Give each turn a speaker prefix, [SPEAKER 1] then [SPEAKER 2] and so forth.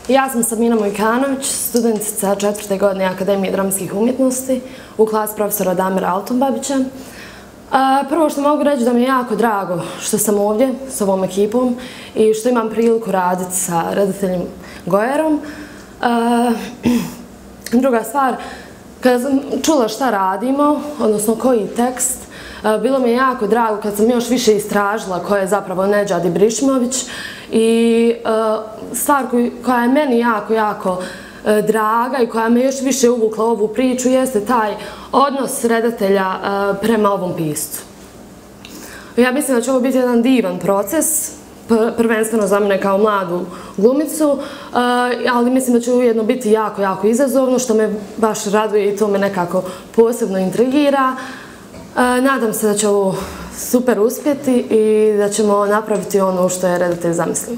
[SPEAKER 1] Ja sam Sabina Mojkanović, studentica 4. godine Akademije dramskih umjetnosti u klasi profesora Damira Altumbabića. Prvo što mogu reći da mi je jako drago što sam ovdje s ovom ekipom i što imam priliku raditi sa redateljem Gojerom. Druga stvar, kada sam čula šta radimo, odnosno koji tekst, bilo mi je jako drago kad sam još više istražila ko je zapravo Nedžad Ibrišimović i stvar koja je meni jako draga i koja me još više uvukla u ovu priču jeste taj odnos redatelja prema ovom piscu. Ja mislim da će ovo biti jedan divan proces, prvenstveno za mene kao mladu glumicu, ali mislim da će ujedno biti jako izazovno, što me baš raduje i to me nekako posebno intrigira. Nadam se da će ovo super uspjeti i da ćemo napraviti ono što je redatelj zamislio.